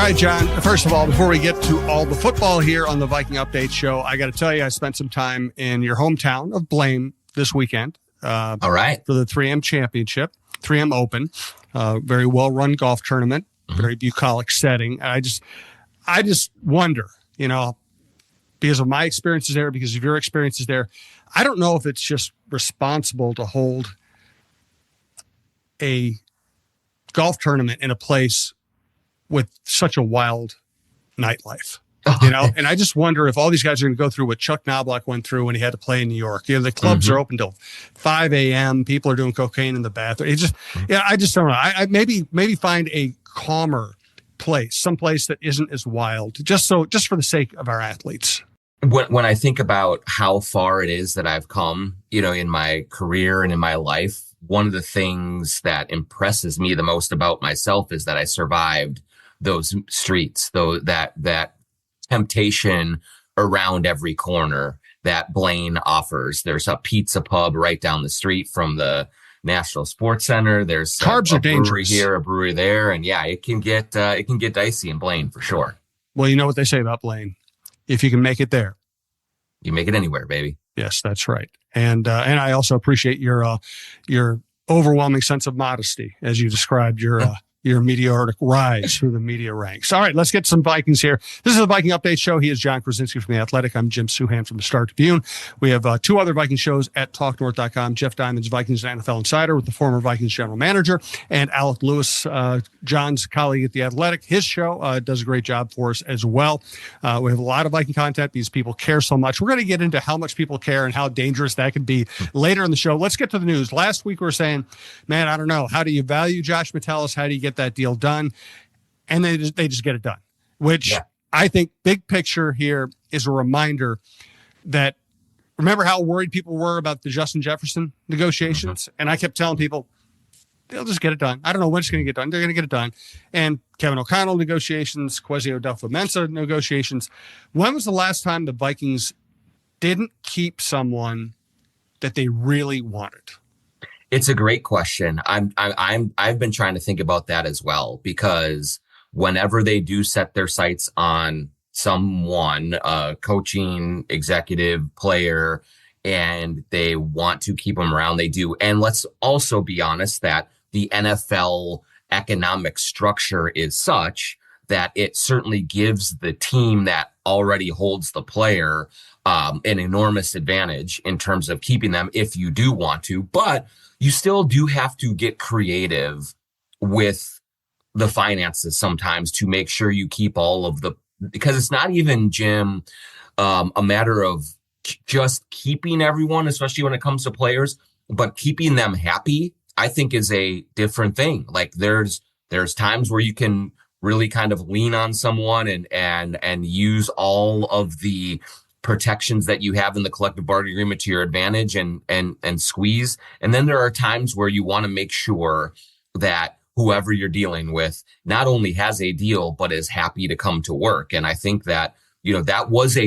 right, John. First of all, before we get to all the football here on the Viking Update Show, I got to tell you, I spent some time in your hometown of Blaine this weekend. All right. For the 3M Championship, 3M Open, very well-run golf tournament, very bucolic setting. I just wonder, because of my experiences there, because of your experiences there, I don't know if it's just responsible to hold a golf tournament in a place with such a wild nightlife, and I just wonder if all these guys are going to go through what Chuck Knobloch went through when he had to play in New York. The clubs are open till 5 a.m. People are doing cocaine in the bathroom. I just don't know. I maybe find a calmer place, someplace that isn't as wild, just for the sake of our athletes. When I think about how far it is that I've come, in my career and in my life, one of the things that impresses me the most about myself is that I survived those streets, though that temptation around every corner that Blaine offers. There's a pizza pub right down the street from the National Sports Center. There's carbs are dangerous here, a brewery there, and yeah, it can get dicey in Blaine for sure. Well, you know what they say about Blaine: if you can make it there, you make it anywhere, baby. Yes, that's right. And I also appreciate your overwhelming sense of modesty as you described your meteoric rise through the media ranks. All right, let's get some Vikings here. This is the Viking Update Show. He is John Krasinski from The Athletic. I'm Jim Suhan from the Star Tribune. We have two other Viking shows at TalkNorth.com. Jeff Diamond's Vikings and NFL Insider with the former Vikings general manager, and Alec Lewis, John's colleague at The Athletic. His show does a great job for us as well. We have a lot of Viking content because people care so much. We're going to get into how much people care and how dangerous that could be later in the show. Let's get to the news. Last week we were saying, man, I don't know. How do you value Josh Metellus? How do you get that deal done? And they just get it done, which I think big picture here is a reminder that, remember how worried people were about the Justin Jefferson negotiations? And I kept telling people, they'll just get it done. I don't know when it's going to get done. They're going to get it done. And Kevin O'Connell negotiations, Kwesi Adolfo-Mensah negotiations. When was the last time the Vikings didn't keep someone that they really wanted? It's a great question. I've been trying to think about that as well, because whenever they do set their sights on someone, coaching, executive, player, and they want to keep them around, they do. And let's also be honest that the NFL economic structure is such that it certainly gives the team that already holds the player an enormous advantage in terms of keeping them if you do want to. But you still do have to get creative with the finances sometimes to make sure you keep all of the, because it's not even, Jim, a matter of just keeping everyone, especially when it comes to players, but keeping them happy, I think is a different thing. Like there's times where you can really kind of lean on someone and use all of the protections that you have in the collective bargaining agreement to your advantage and squeeze. And then there are times where you want to make sure that whoever you're dealing with not only has a deal, but is happy to come to work. And I think that, that was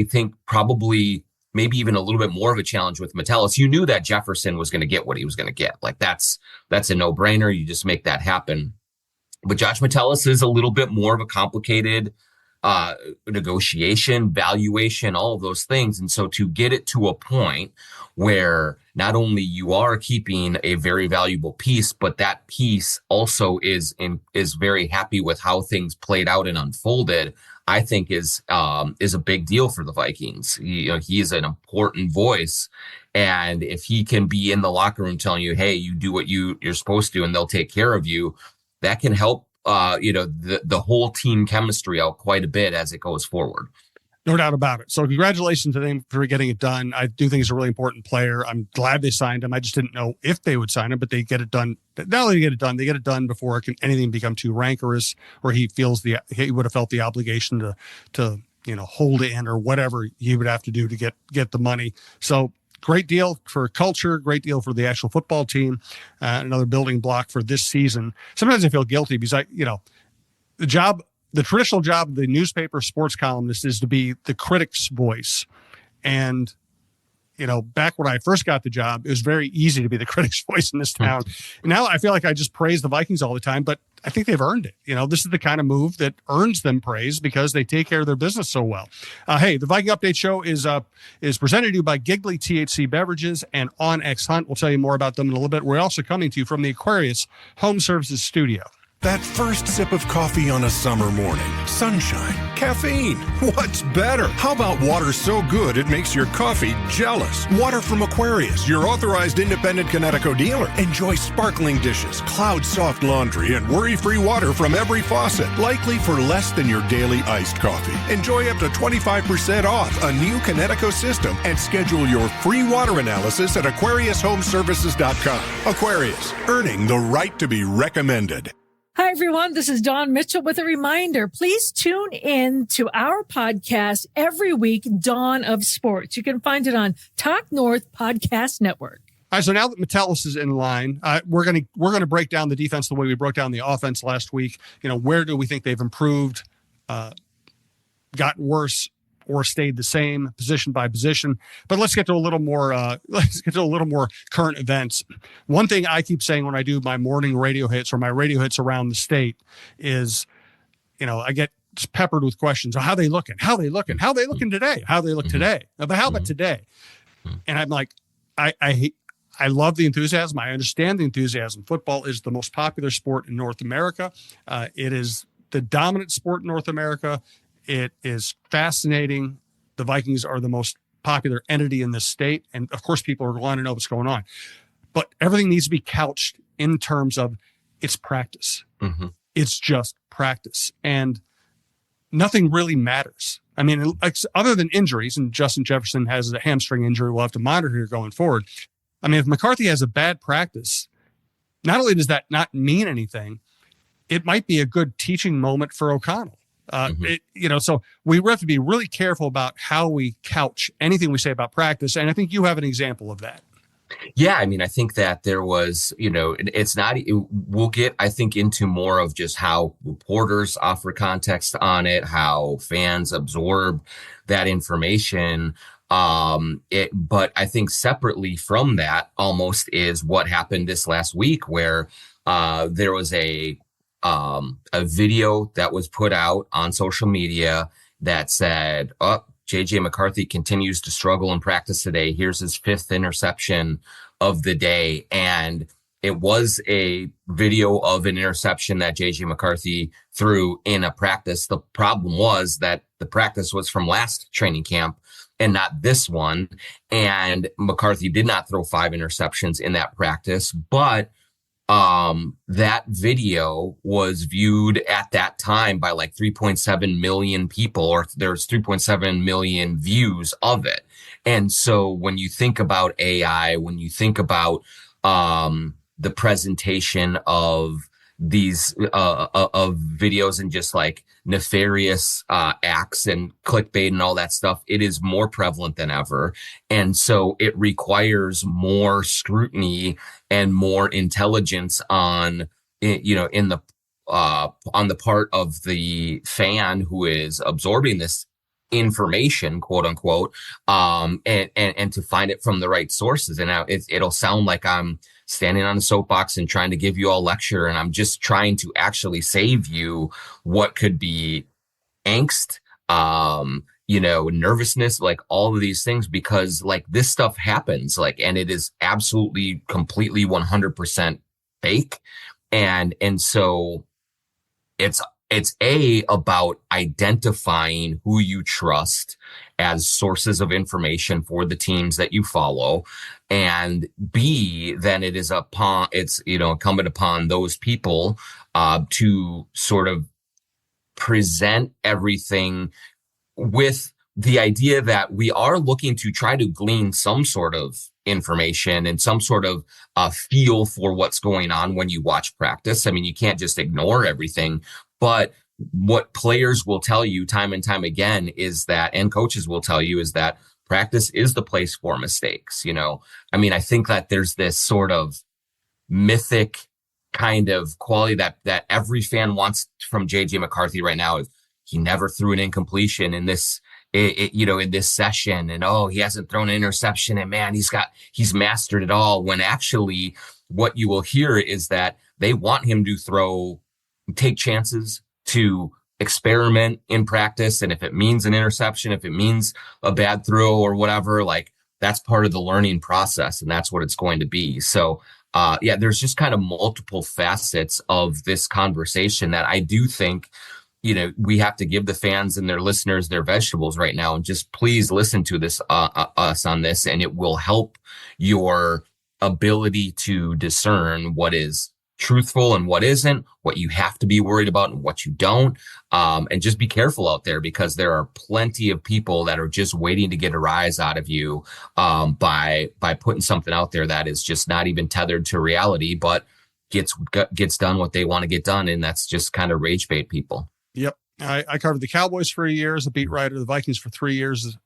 probably maybe even a little bit more of a challenge with Metellus. You knew that Jefferson was going to get what he was going to get. Like that's a no-brainer. You just make that happen. But Josh Metellus is a little bit more of a complicated negotiation, valuation, all of those things. And so to get it to a point where not only you are keeping a very valuable piece, but that piece also is very happy with how things played out and unfolded, I think is a big deal for the Vikings. He is an important voice. And if he can be in the locker room telling you, hey, you do what you're supposed to, and they'll take care of you, that can help the whole team chemistry out quite a bit as it goes forward. No doubt about it. So congratulations to them for getting it done. I do think he's a really important player. I'm glad they signed him. I just didn't know if they would sign him, but they get it done. Not only get it done, they get it done before anything become too rancorous, or he would have felt the obligation to hold in or whatever he would have to do to get the money. So great deal for culture, great deal for the actual football team, another building block for this season. Sometimes I feel guilty because the traditional job of the newspaper sports columnist is to be the critic's voice. And, back when I first got the job, it was very easy to be the critic's voice in this town. Now I feel like I just praise the Vikings all the time, but I think they've earned it. This is the kind of move that earns them praise because they take care of their business so well. Hey, the Viking Update Show is presented to you by Giggly THC Beverages and On X Hunt. We'll tell you more about them in a little bit. We're also coming to you from the Aquarius Home Services Studio. That first sip of coffee on a summer morning. Sunshine. Caffeine. What's better? How about water so good it makes your coffee jealous? Water from Aquarius, your authorized independent Connecticut dealer. Enjoy sparkling dishes, cloud soft laundry, and worry-free water from every faucet. Likely for less than your daily iced coffee. Enjoy up to 25% off a new Connecticut system and schedule your free water analysis at AquariusHomeservices.com. Aquarius, earning the right to be recommended. Hi, everyone. This is Dawn Mitchell with a reminder. Please tune in to our podcast every week, Dawn of Sports. You can find it on Talk North Podcast Network. All right, so now that Metellus is in line, we're gonna break down the defense the way we broke down the offense last week. Where do we think they've improved, gotten worse, or stayed the same position by position? But let's get to a little more. Current events. One thing I keep saying when I do my morning radio hits or my radio hits around the state is, I get peppered with questions. How they looking? How they looking? How they looking today? How they look today? But how about today? And I'm like, I love the enthusiasm. I understand the enthusiasm. Football is the most popular sport in North America. It is the dominant sport in North America. It is fascinating. The Vikings are the most popular entity in this state. And of course, people are wanting to know what's going on. But everything needs to be couched in terms of it's practice. Mm-hmm. It's just practice. And nothing really matters. I mean, other than injuries, and Justin Jefferson has a hamstring injury we'll have to monitor here going forward. I mean, if McCarthy has a bad practice, not only does that not mean anything, it might be a good teaching moment for O'Connell. So we have to be really careful about how we couch anything we say about practice. And I think you have an example of that. Yeah. I mean, I think that there was, we'll get, I think, into more of just how reporters offer context on it, how fans absorb that information. But I think separately from that almost is what happened this last week where, there was a video that was put out on social media that said, JJ McCarthy continues to struggle in practice today. Here's his 5th interception of the day. And it was a video of an interception that JJ McCarthy threw in a practice. The problem was that the practice was from last training camp and not this one. And McCarthy did not throw 5 interceptions in that practice, but that video was viewed at that time by like 3.7 million people, or there's 3.7 million views of it. And so when you think about AI, when you think about, the presentation of these, of videos and just like nefarious, acts and clickbait and all that stuff, it is more prevalent than ever. And so it requires more scrutiny and more intelligence on the part of the fan who is absorbing this information, quote unquote, and to find it from the right sources. And now it'll sound like I'm standing on a soapbox and trying to give you all a lecture, and I'm just trying to actually save you what could be angst, nervousness, like all of these things, because like this stuff happens, like, and it is absolutely completely 100% fake. And so it's about identifying who you trust as sources of information for the teams that you follow. And B, then it is incumbent upon those people, to sort of present everything with the idea that we are looking to try to glean some sort of information and some sort of feel for what's going on when you watch practice. I mean, you can't just ignore everything, but what players will tell you time and time again is that, and coaches will tell you, is that practice is the place for mistakes. I mean, I think that there's this sort of mythic kind of quality that every fan wants from JJ McCarthy right now. Is he never threw an incompletion in this, in this session, and he hasn't thrown an interception, and man, he's mastered it all. When actually what you will hear is that they want him to throw take chances, to experiment in practice. And if it means an interception, if it means a bad throw or whatever, like that's part of the learning process, and that's what it's going to be. So there's just kind of multiple facets of this conversation that I do think, we have to give the fans and their listeners their vegetables right now, and just please listen to this, us on this, and it will help your ability to discern what is truthful and what isn't, what you have to be worried about and what you don't. And just be careful out there, because there are plenty of people that are just waiting to get a rise out of you by putting something out there that is just not even tethered to reality, but gets done what they want to get done. And that's just kind of rage bait people. Yep. I covered the Cowboys for a year as a beat writer, the Vikings for 3 years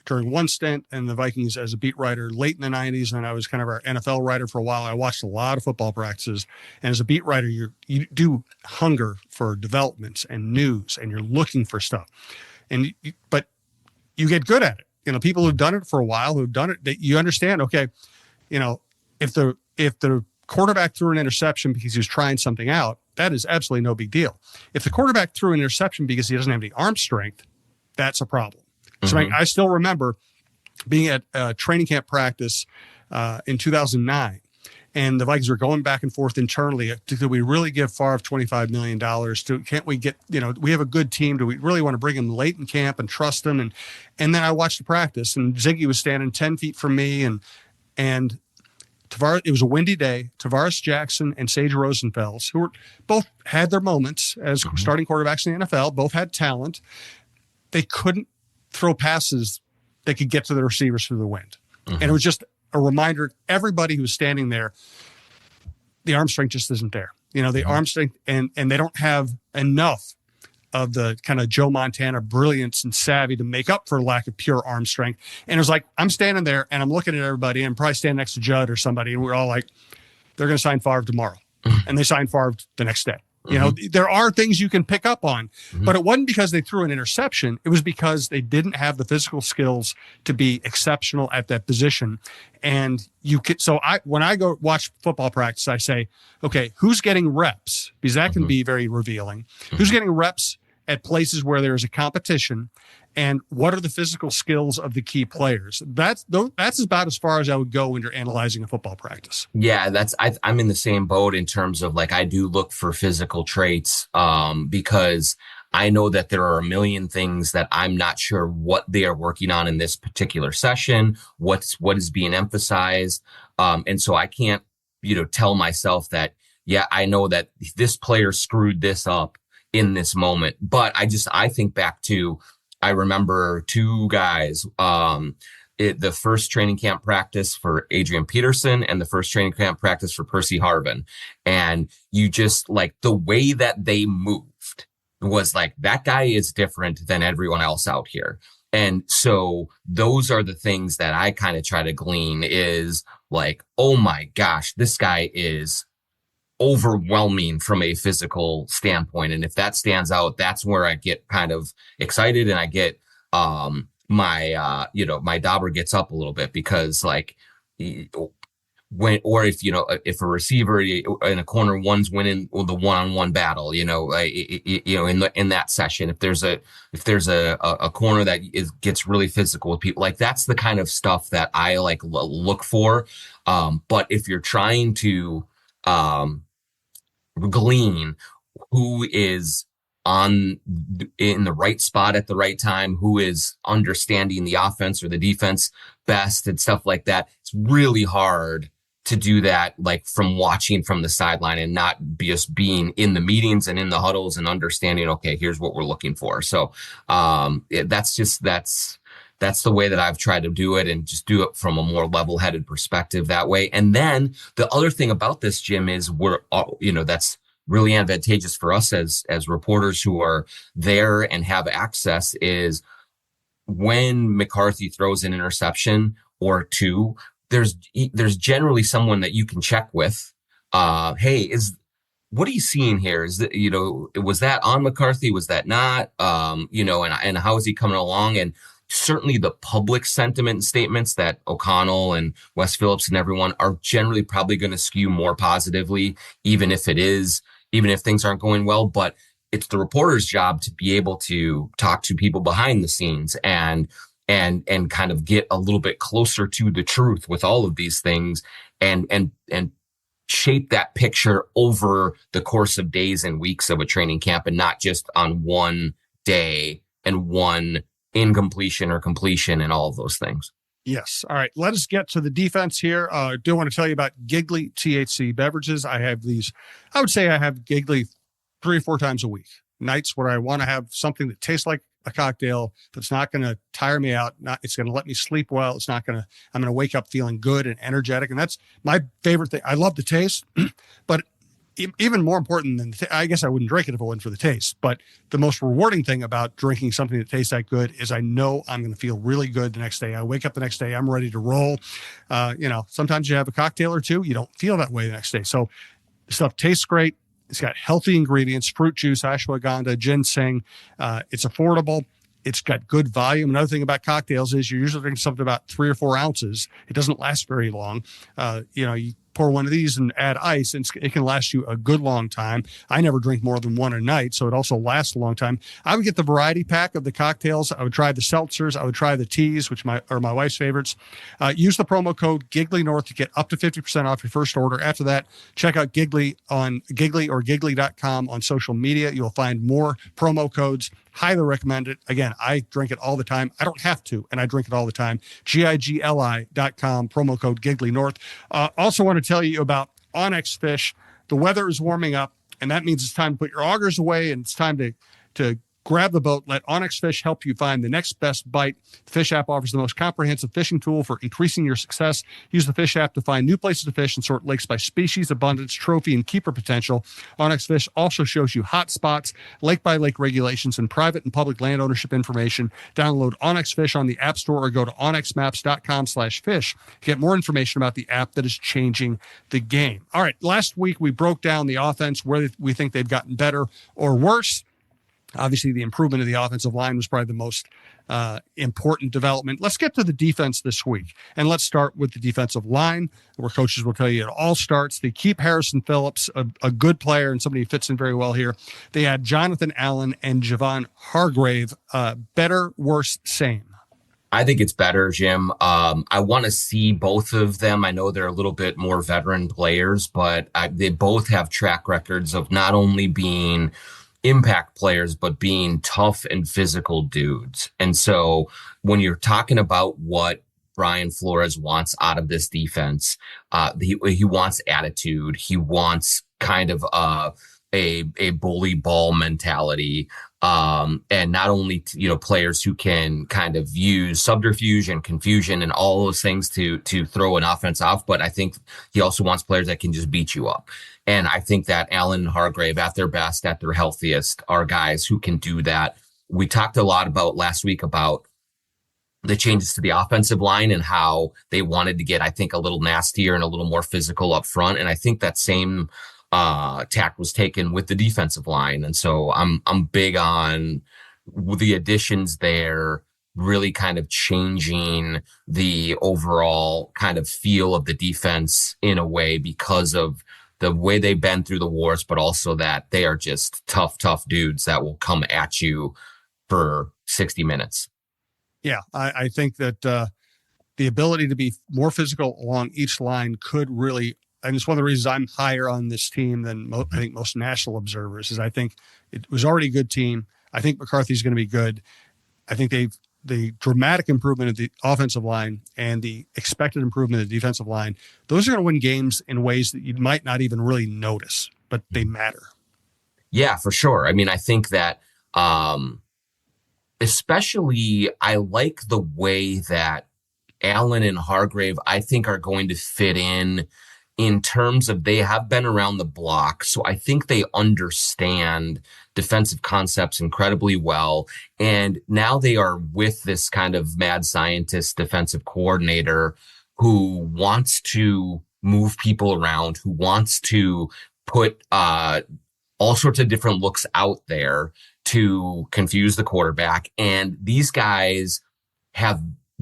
during one stint, and the Vikings as a beat writer late in the 90s. And I was kind of our NFL writer for a while. I watched a lot of football practices. And as a beat writer, you do hunger for developments and news, and you're looking for stuff. But you get good at it. People who've done it for a while, who've done it, that you understand, okay, if the quarterback threw an interception because he was trying something out, that is absolutely no big deal. If the quarterback threw an interception because he doesn't have any arm strength, that's a problem. So I still remember being at training camp practice in 2009, and the Vikings were going back and forth internally. Do we really give Favre $25 million? Can't we get, we have a good team. Do we really want to bring him late in camp and trust him? And then I watched the practice, and Ziggy was standing 10 feet from me, and Tavares, it was a windy day. Tavares Jackson and Sage Rosenfels, who both had their moments as starting quarterbacks in the NFL, both had talent. They couldn't throw passes that could get to the receivers through the wind. And it was just a reminder to everybody who's standing there, the arm strength just isn't there. The arm strength, and they don't have enough of the kind of Joe Montana brilliance and savvy to make up for lack of pure arm strength. And it was like, I'm standing there and I'm looking at everybody, and I'm probably standing next to Judd or somebody, and we're all like, they're going to sign Favre tomorrow. And they signed Favre the next day. There are things you can pick up on, but it wasn't because they threw an interception. It was because they didn't have the physical skills to be exceptional at that position. And when I go watch football practice, I say, okay, who's getting reps? Because that can be very revealing. Who's getting reps at places where there's a competition, and what are the physical skills of the key players? That's about as far as I would go when you're analyzing a football practice. Yeah, I'm in the same boat in terms of, like, I do look for physical traits because I know that there are a million things that I'm not sure what they are working on in this particular session, what is being emphasized. And so I can't, tell myself that, yeah, I know that this player screwed this up in this moment. But I think back to, I remember two guys, the first training camp practice for Adrian Peterson and the first training camp practice for Percy Harvin. And you just, like, the way that they moved was like, that guy is different than everyone else out here. And so those are the things that I kind of try to glean, is like, oh my gosh, this guy is overwhelming from a physical standpoint. And if that stands out, that's where I get kind of excited, and I get my dauber gets up a little bit, because, like, if a receiver in a corner, one's winning the one-on-one battle, in that session, if there's a corner that gets really physical with people, like, that's the kind of stuff that I like look for. But if you're trying to glean who is in the right spot at the right time, who is understanding the offense or the defense best and stuff like that, it's really hard to do that, like, from watching from the sideline and not just being in the meetings and in the huddles and understanding, okay, here's what we're looking for. So that's the way that I've tried to do it, and just do it from a more level-headed perspective that way. And then the other thing about this, Jim, is that's really advantageous for us as reporters who are there and have access, is when McCarthy throws an interception or two, there's generally someone that you can check with. Hey, what are you seeing here? Is that, was that on McCarthy? Was that not? And how is he coming along? And certainly the public sentiment statements that O'Connell and Wes Phillips and everyone are generally probably going to skew more positively, even if it is, even if things aren't going well. But it's the reporter's job to be able to talk to people behind the scenes and kind of get a little bit closer to the truth with all of these things and shape that picture over the course of days and weeks of a training camp, and not just on one day and one incompletion or completion and all of those things. Yes. All right. Let us get to the defense here. I do want to tell you about Giggly THC beverages. I have these. I would say I have Giggly 3 or 4 times a week. Nights where I want to have something that tastes like a cocktail that's not going to tire me out. It's going to let me sleep well. I'm going to wake up feeling good and energetic. And that's my favorite thing. I love the taste, but even more important than I guess I wouldn't drink it if it wasn't for the taste. But the most rewarding thing about drinking something that tastes that good is I know I'm going to feel really good the next day. I wake up the next day, I'm ready to roll. Sometimes you have a cocktail or two, you don't feel that way the next day. So the stuff tastes great. It's got healthy ingredients, fruit juice, ashwagandha, ginseng. It's affordable. It's got good volume. Another thing about cocktails is you're usually drinking something about 3 or 4 ounces. It doesn't last very long. You pour one of these and add ice, and it can last you a good long time. I never drink more than one a night, so it also lasts a long time. I would get the variety pack of the cocktails. I would try the seltzers. I would try the teas, which are my wife's favorites. Use the promo code GigglyNorth to get up to 50% off your first order. After that, check out Giggly on Giggly or Giggly.com on social media. You'll find more promo codes. Highly recommend it. Again, I drink it all the time. I don't have to, and I drink it all the time. GIGLI.com, promo code GigglyNorth. Also want to tell you about Onyx Fish. The weather is warming up, and that means it's time to put your augers away, and it's time to grab the boat. Let Onyx Fish help you find the next best bite. The Fish app offers the most comprehensive fishing tool for increasing your success. Use the Fish app to find new places to fish and sort lakes by species, abundance, trophy, and keeper potential. Onyx Fish also shows you hot spots, lake-by-lake regulations, and private and public land ownership information. Download Onyx Fish on the App Store or go to onyxmaps.com/fish to get more information about the app that is changing the game. All right, last week we broke down the offense, where we think they've gotten better or worse. Obviously, the improvement of the offensive line was probably the most important development. Let's get to the defense this week. And let's start with the defensive line, where coaches will tell you it all starts. They keep Harrison Phillips, a good player and somebody who fits in very well here. They add Jonathan Allen and Javon Hargrave. Better, worse, same? I think it's better, Jim. I want to see both of them. I know they're a little bit more veteran players, but they both have track records of not only being impact players, but being tough and physical dudes. And so when you're talking about what Brian Flores wants out of this defense, he wants attitude. He wants kind of a bully ball mentality. And not only, players who can kind of use subterfuge and confusion and all those things to throw an offense off, but I think he also wants players that can just beat you up. And I think that Allen and Hargrave, at their best, at their healthiest, are guys who can do that. We talked a lot about last week about the changes to the offensive line and how they wanted to get, I think, a little nastier and a little more physical up front. And I think that same tack was taken with the defensive line. And so I'm big on the additions there, really kind of changing the overall kind of feel of the defense in a way because of the way they've been through the wars, but also that they are just tough dudes that will come at you for 60 minutes. Yeah, I think that the ability to be more physical along each line could really, and it's one of the reasons I'm higher on this team than I think most national observers, is I think it was already a good team. I think McCarthy's going to be good. I think the dramatic improvement of the offensive line and the expected improvement of the defensive line, those are going to win games in ways that you might not even really notice, but they matter. Yeah, for sure. I mean, I think that especially I like the way that Allen and Hargrave, I think, are going to fit in terms of they have been around the block. So I think they understand defensive concepts incredibly well. And now they are with this kind of mad scientist defensive coordinator who wants to move people around, who wants to put all sorts of different looks out there to confuse the quarterback. And these guys have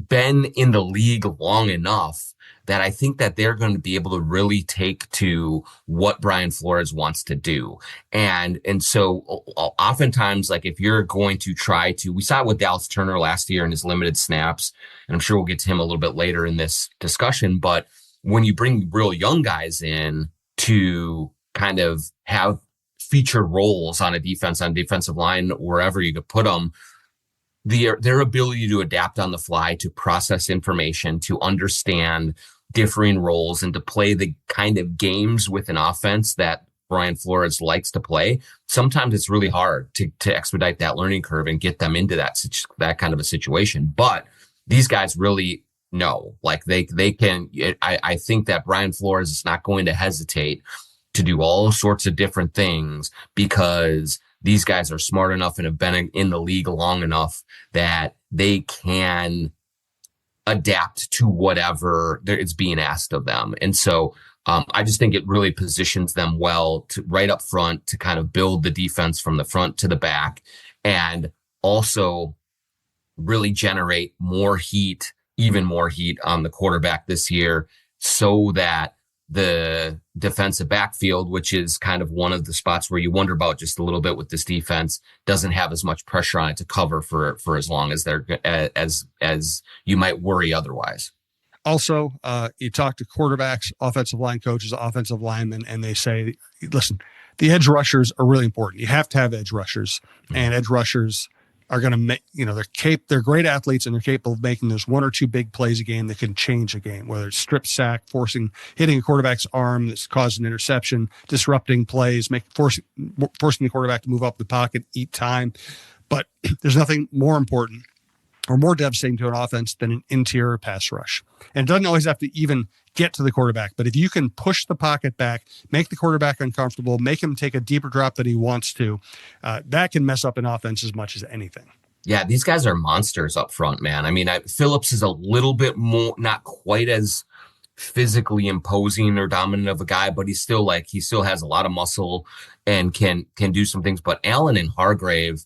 been in the league long enough that I think that they're going to be able to really take to what Brian Flores wants to do. And so oftentimes, like if you're going to try to, we saw it with Dallas Turner last year in his limited snaps, and I'm sure we'll get to him a little bit later in this discussion, but when you bring real young guys in to kind of have featured roles on defensive line, wherever you could put them, their ability to adapt on the fly, to process information, to understand differing roles, and to play the kind of games with an offense that Brian Flores likes to play. Sometimes it's really hard to expedite that learning curve and get them into that kind of a situation. But these guys really know, like they can. I think that Brian Flores is not going to hesitate to do all sorts of different things, because these guys are smart enough and have been in the league long enough that they can adapt to whatever is being asked of them. And so I just think it really positions them well to right up front to kind of build the defense from the front to the back, and also really generate even more heat on the quarterback this year, so that the defensive backfield, which is kind of one of the spots where you wonder about just a little bit with this defense, doesn't have as much pressure on it to cover for as long as as you might worry otherwise. Also, you talk to quarterbacks, offensive line coaches, offensive linemen, and they say, listen, the edge rushers are really important. You have to have edge rushers, and edge rushers are going to make, they're great athletes, and they're capable of making those one or two big plays a game that can change a game, whether it's strip sack, hitting a quarterback's arm that's caused an interception, disrupting plays, forcing the quarterback to move up the pocket, eat time. But there's nothing more important or more devastating to an offense than an interior pass rush. And it doesn't always have to even get to the quarterback, but if you can push the pocket back, make the quarterback uncomfortable, make him take a deeper drop than he wants to, that can mess up an offense as much as anything. Yeah, these guys are monsters up front, man. I mean, Phillips is a little bit more, not quite as physically imposing or dominant of a guy, but he still has a lot of muscle and can do some things. But Allen and Hargrave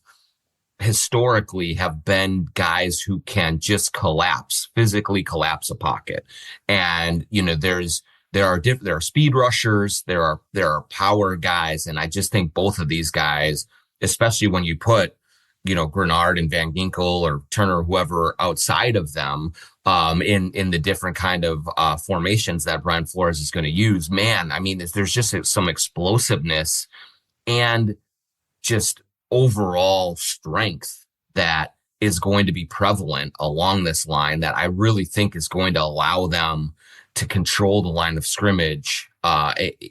historically have been guys who can just physically collapse a pocket. And, there are speed rushers, there are power guys. And I just think both of these guys, especially when you put, Grenard and Van Ginkel or Turner, or whoever outside of them, in the different kind of formations that Brian Flores is going to use, man, I mean, there's just some explosiveness and just overall strength that is going to be prevalent along this line that I really think is going to allow them to control the line of scrimmage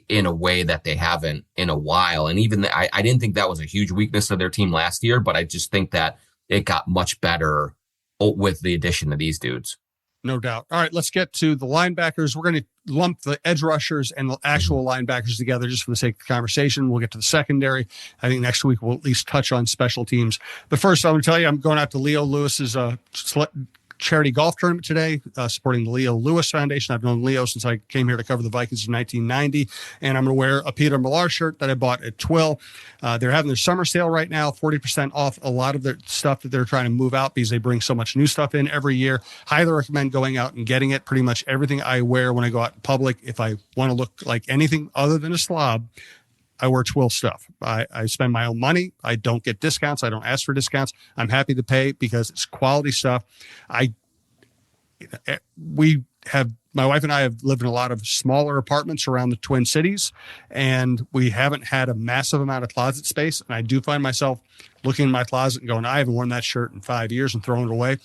in a way that they haven't in a while. And even I didn't think that was a huge weakness of their team last year, but I just think that it got much better with the addition of these dudes. No doubt. All right, let's get to the linebackers. We're going to lump the edge rushers and the actual linebackers together just for the sake of the conversation. We'll get to the secondary. I think next week we'll at least touch on special teams. But first, I'm going to tell you, I'm going out to Leo Lewis's charity golf tournament today, supporting the Leo Lewis Foundation. I've known Leo since I came here to cover the Vikings in 1990, and I'm going to wear a Peter Millar shirt that I bought at Twill. They're having their summer sale right now, 40% off a lot of their stuff that they're trying to move out because they bring so much new stuff in every year. Highly recommend going out and getting it. Pretty much everything I wear when I go out in public, if I want to look like anything other than a slob, I wear Twill stuff. I spend my own money. I don't get discounts. I don't ask for discounts. I'm happy to pay because it's quality stuff. My wife and I have lived in a lot of smaller apartments around the Twin Cities, and we haven't had a massive amount of closet space. And I do find myself looking in my closet and going, I haven't worn that shirt in 5 years, and throwing it away.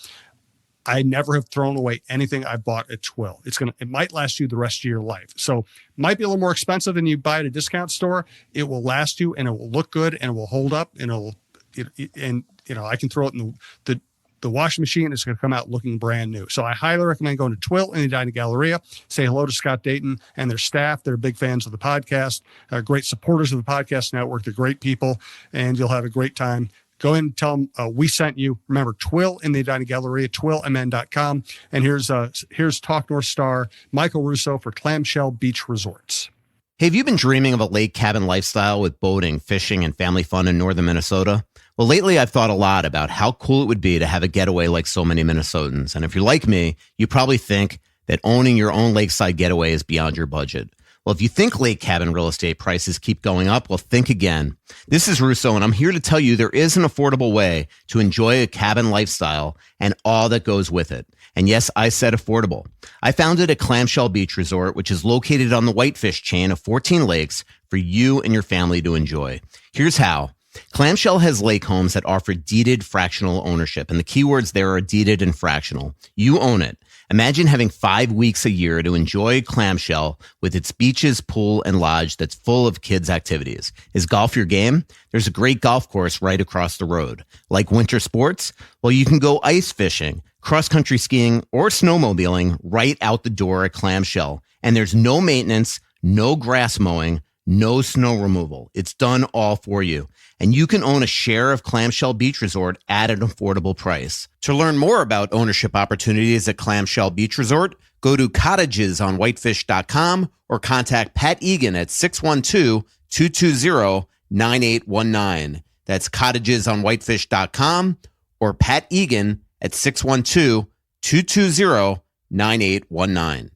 I never have thrown away anything I bought at Twill. It might last you the rest of your life. So it might be a little more expensive than you buy at a discount store. It will last you, and it will look good, and it will hold up, and I can throw it in the washing machine. It's going to come out looking brand new. So I highly recommend going to Twill in the Edina Galleria. Say hello to Scott Dayton and their staff. They're big fans of the podcast, great supporters of the podcast network. They're great people, and you'll have a great time. Go in and tell them we sent you. Remember, Twill in the Edina Galleria, twillmn.com. And here's Talk North star Michael Russo for Clamshell Beach Resorts. Hey, have you been dreaming of a lake cabin lifestyle with boating, fishing, and family fun in northern Minnesota? Well, lately I've thought a lot about how cool it would be to have a getaway like so many Minnesotans. And if you're like me, you probably think that owning your own lakeside getaway is beyond your budget. Well, if you think lake cabin real estate prices keep going up, well, think again. This is Russo, and I'm here to tell you there is an affordable way to enjoy a cabin lifestyle and all that goes with it. And yes, I said affordable. I founded a Clamshell Beach Resort, which is located on the Whitefish chain of 14 lakes for you and your family to enjoy. Here's how. Clamshell has lake homes that offer deeded fractional ownership, and the keywords there are deeded and fractional. You own it. Imagine having 5 weeks a year to enjoy Clamshell with its beaches, pool, and lodge that's full of kids' activities. Is golf your game? There's a great golf course right across the road. Like winter sports? Well, you can go ice fishing, cross-country skiing, or snowmobiling right out the door at Clamshell. And there's no maintenance, no grass mowing, no snow removal. It's done all for you. And you can own a share of Clamshell Beach Resort at an affordable price. To learn more about ownership opportunities at Clamshell Beach Resort, go to cottagesonwhitefish.com or contact Pat Egan at 612-220-9819. That's cottagesonwhitefish.com or Pat Egan at 612-220-9819.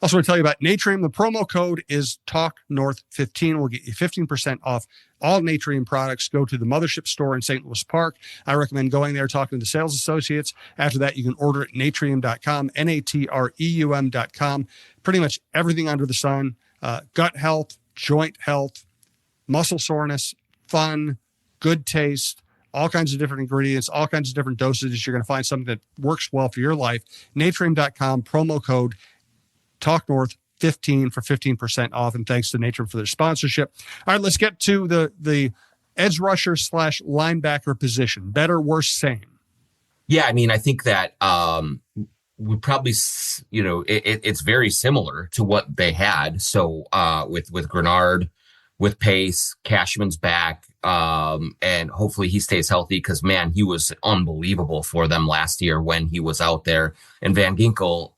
Also, want to tell you about Natrium. The promo code is TalkNorth15. We'll get you 15% off all Natrium products. Go to the Mothership store in St. Louis Park. I recommend going there, talking to the sales associates. After that, you can order at natrium.com, Natreum.com. Pretty much everything under the sun. Gut health, joint health, muscle soreness, fun, good taste, all kinds of different ingredients, all kinds of different dosages. You're going to find something that works well for your life. Natrium.com, promo code TalkNorth15 for 15% off, and thanks to Natrium for their sponsorship. All right, let's get to the edge rusher / linebacker position. Better, worse, same? Yeah, I mean, I think that we probably, it's very similar to what they had. So with Grenard, with Pace, Cashman's back, and hopefully he stays healthy because, man, he was unbelievable for them last year when he was out there. And Van Ginkel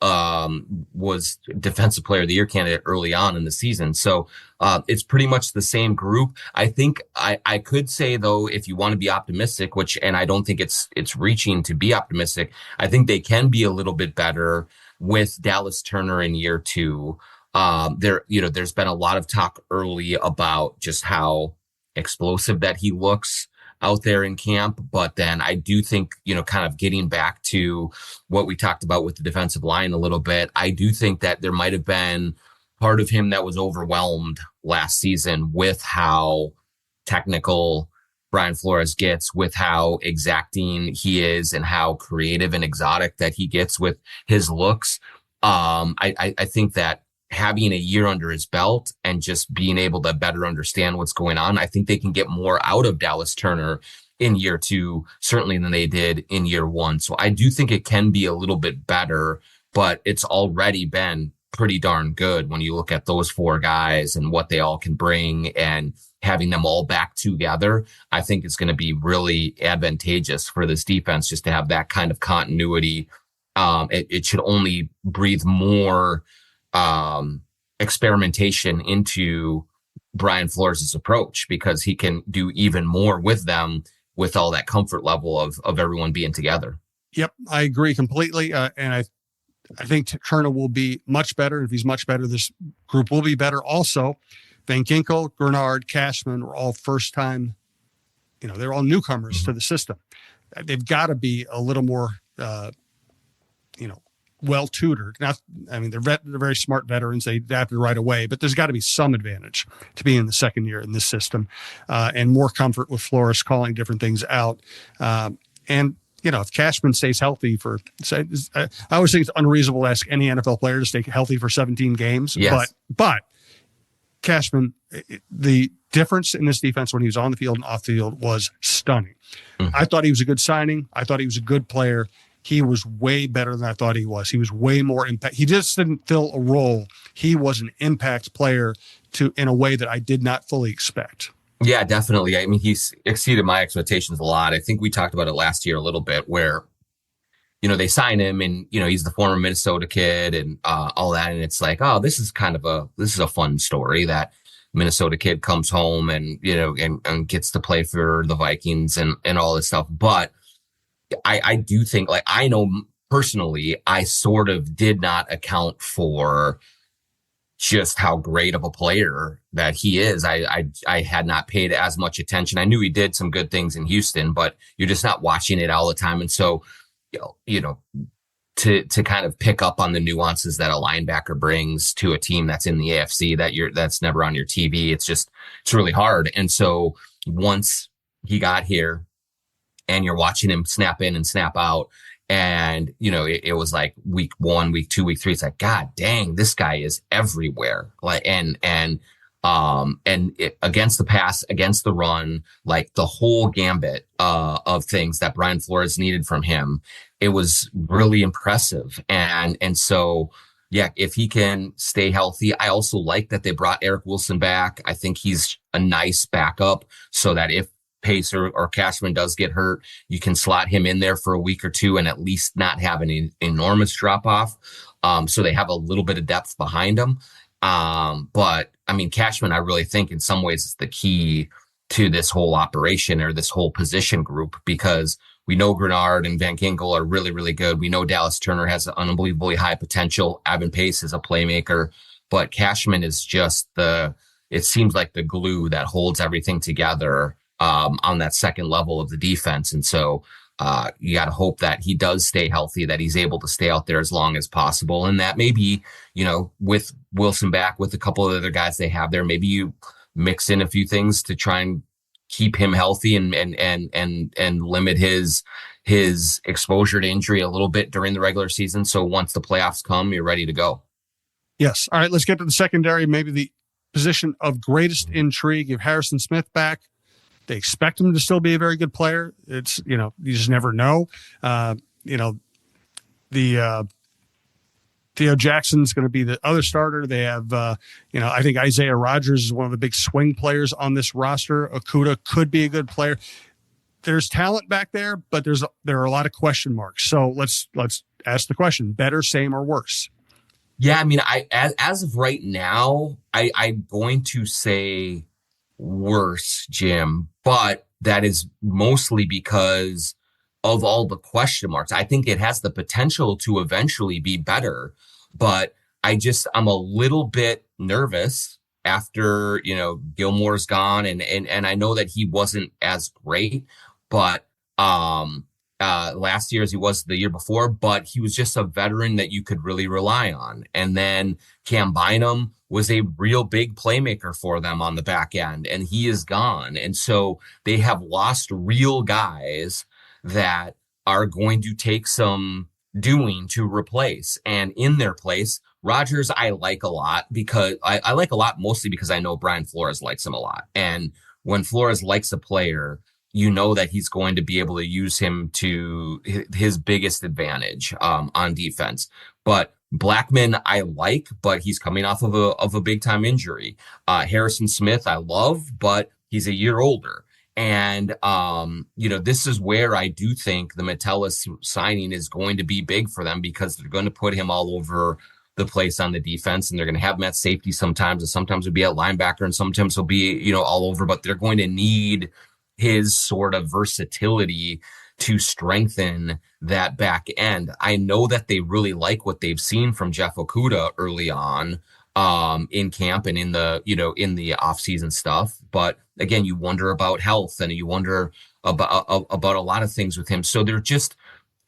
was Defensive Player of the Year candidate early on in the season. So it's pretty much the same group. I think I could say, though, if you want to be optimistic, and I don't think it's reaching to be optimistic, I think they can be a little bit better with Dallas Turner in year 2. There's been a lot of talk early about just how explosive that he looks out there in camp. But then I do think, kind of getting back to what we talked about with the defensive line a little bit, I do think that there might have been part of him that was overwhelmed last season with how technical Brian Flores gets, with how exacting he is and how creative and exotic that he gets with his looks. I think that having a year under his belt and just being able to better understand what's going on, I think they can get more out of Dallas Turner in year 2, certainly than they did in year 1. So I do think it can be a little bit better, but it's already been pretty darn good when you look at those 4 guys and what they all can bring, and having them all back together. I think it's going to be really advantageous for this defense just to have that kind of continuity. It should only breathe more experimentation into Brian Flores' approach, because he can do even more with them with all that comfort level of everyone being together. Yep, I agree completely. And I think Turner will be much better. If he's much better, this group will be better. Also, Van Ginkel, Grenard, Cashman were all first time, they're all newcomers to the system. They've got to be a little more, well tutored. Now, I mean, they're very smart veterans. They adapted right away, but there's got to be some advantage to being in the second year in this system, and more comfort with Flores calling different things out. And if Cashman stays healthy I always think it's unreasonable to ask any NFL player to stay healthy for 17 games. Yes. But Cashman, the difference in this defense when he was on the field and off the field was stunning. Mm-hmm. I thought he was a good signing. I thought he was a good player. He was way better than I thought he was. He was way more impact. He just didn't fill a role. He was an impact player in a way that I did not fully expect. Yeah, definitely. I mean, he's exceeded my expectations a lot. I think we talked about it last year a little bit where, they sign him and, he's the former Minnesota kid and all that. And it's like, oh, this is a fun story that Minnesota kid comes home and, and gets to play for the Vikings and all this stuff. But I do think, like, I know personally, I sort of did not account for just how great of a player that he is. I had not paid as much attention. I knew he did some good things in Houston, but you're just not watching it all the time. And so, to kind of pick up on the nuances that a linebacker brings to a team that's in the AFC that's never on your TV, it's really hard. And so once he got here and you're watching him snap in and snap out, and, it was like week 1, week 2, week 3. It's like, God dang, this guy is everywhere. Like, and against the pass, against the run, like the whole gambit of things that Brian Flores needed from him, it was really impressive. And so, yeah, if he can stay healthy. I also like that they brought Eric Wilson back. I think he's a nice backup, so that if Pace or Cashman does get hurt, you can slot him in there for a week or two and at least not have an enormous drop off. So they have a little bit of depth behind him. But I mean, Cashman, I really think in some ways is the key to this whole operation or this whole position group, because we know Grenard and Van Ginkel are really, really good. We know Dallas Turner has an unbelievably high potential. Evan Pace is a playmaker, but Cashman is just it seems like the glue that holds everything together on that second level of the defense. And so you got to hope that he does stay healthy, that he's able to stay out there as long as possible. And that maybe, with Wilson back, with a couple of other guys they have there, maybe you mix in a few things to try and keep him healthy and limit his exposure to injury a little bit during the regular season. So once the playoffs come, you're ready to go. Yes. All right, let's get to the secondary, maybe the position of greatest intrigue. You have Harrison Smith back. They expect him to still be a very good player. It's, you just never know. Theo Jackson's going to be the other starter. They have, I think Isaiah Rodgers is one of the big swing players on this roster. Okudah could be a good player. There's talent back there, but there are a lot of question marks. So let's ask the question: better, same, or worse? Yeah, I mean, as of right now, I'm going to say worse, Jim, but that is mostly because of all the question marks. I think it has the potential to eventually be better, but I'm a little bit nervous after, Gilmore's gone, and I know that he wasn't as great, but last year as he was the year before, but he was just a veteran that you could really rely on. And then Cam Bynum was a real big playmaker for them on the back end, and he is gone. And so they have lost real guys that are going to take some doing to replace. And in their place, Rodgers, I like a lot, because I like a lot mostly because I know Brian Flores likes him a lot. And when Flores likes a player, you know that he's going to be able to use him to his biggest advantage on defense. But Blackman, I like, but he's coming off of a big time injury. Harrison Smith, I love, but he's a year older. And, this is where I do think the Metellus signing is going to be big for them, because they're going to put him all over the place on the defense, and they're going to have him at safety sometimes, and sometimes he'll be at linebacker, and sometimes he'll be, all over, but they're going to need his sort of versatility to strengthen that back end. I know that they really like what they've seen from Jeff Okudah early on in camp and in the, in the off-season stuff. But again, you wonder about health, and you wonder about a lot of things with him. So they're just,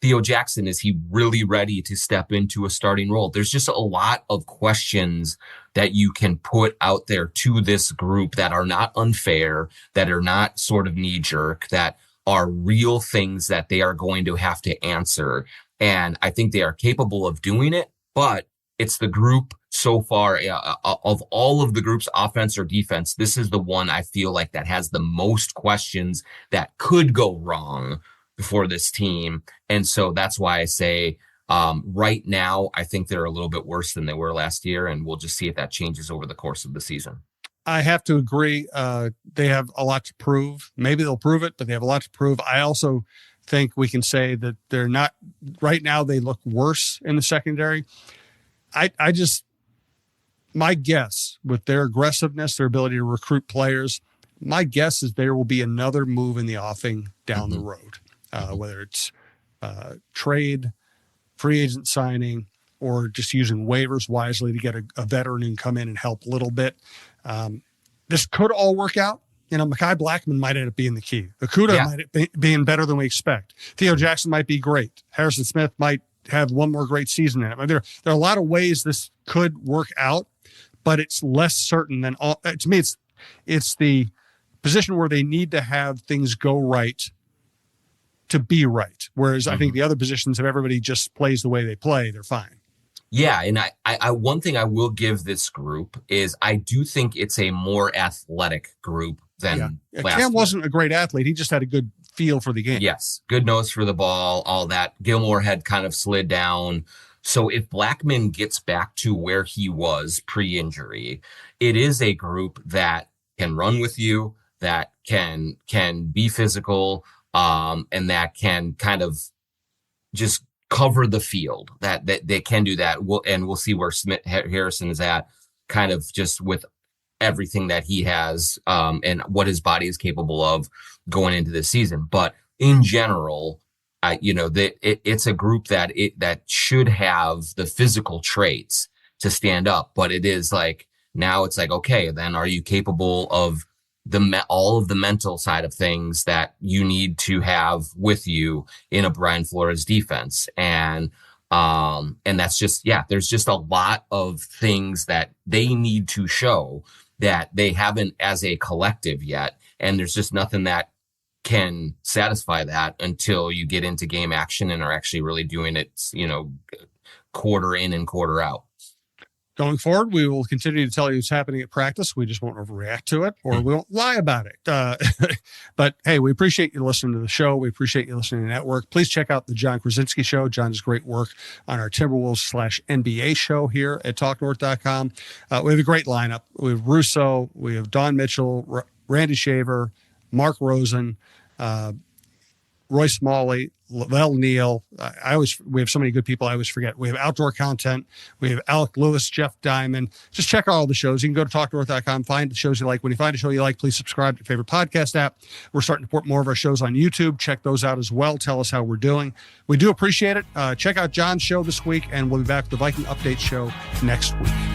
Theo Jackson, is he really ready to step into a starting role? There's just a lot of questions that you can put out there to this group that are not unfair, that are not sort of knee-jerk, that are real things that they are going to have to answer. And I think they are capable of doing it, but it's the group so far of all of the groups, offense or defense, this is the one I feel like that has the most questions that could go wrong for this team. And so that's why I say right now, I think they're a little bit worse than they were last year, and we'll just see if that changes over the course of the season. I have to agree. They have a lot to prove. Maybe they'll prove it, but they have a lot to prove. I also think we can say that they're not right now. They look worse in the secondary. my guess with their aggressiveness, their ability to recruit players, my guess is there will be another move in the offing down the road, whether it's trade, free agent signing, or just using waivers wisely to get a veteran who can come in and help a little bit. This could all work out. Mekhi Blackman might end up being the key. Okudah might being better than we expect. Theo Jackson might be great. Harrison Smith might have one more great season in it. I mean, there are a lot of ways this could work out, but it's less certain than all. To me, it's the position where they need to have things go right to be right. Whereas I think the other positions, if everybody just plays the way they play, they're fine. Yeah, and I one thing I will give this group is I do think it's a more athletic group than last Cam year. wasn't a great athlete. He just had a good feel for the game. Yes, good nose for the ball, all that. Gilmore had kind of slid down. So if Blackman gets back to where he was pre-injury, it is a group that can run with you, that can be physical, and that can kind of just cover the field. That they can do that. We'll see where Harrison is at, kind of just with everything that he has and what his body is capable of going into this season. But in general, it's a group that should have the physical traits to stand up. But it is like, now it's like, okay, then are you capable of all of the mental side of things that you need to have with you in a Brian Flores defense? And that's just, there's just a lot of things that they need to show that they haven't as a collective yet. And there's just nothing that can satisfy that until you get into game action and are actually really doing it, quarter in and quarter out. Going forward, we will continue to tell you what's happening at practice. We just won't overreact to it, or we won't lie about it. But hey, we appreciate you listening to the show. We appreciate you listening to the network. Please check out the John Krasinski Show. John does great work on our Timberwolves/NBA show here at TalkNorth.com. We have a great lineup. We have Russo, we have Don Mitchell, Randy Shaver, Mark Rosen, Roy Smalley, Lavelle Neal. We have so many good people I always forget. We have outdoor content. We have Alec Lewis, Jeff Diamond. Just check out all the shows. You can go to TalkNorth.com, find the shows you like. When you find a show you like, please subscribe to your favorite podcast app. We're starting to put more of our shows on YouTube. Check those out as well. Tell us how we're doing. We do appreciate it. Check out John's show this week, and we'll be back with the Viking Update show next week.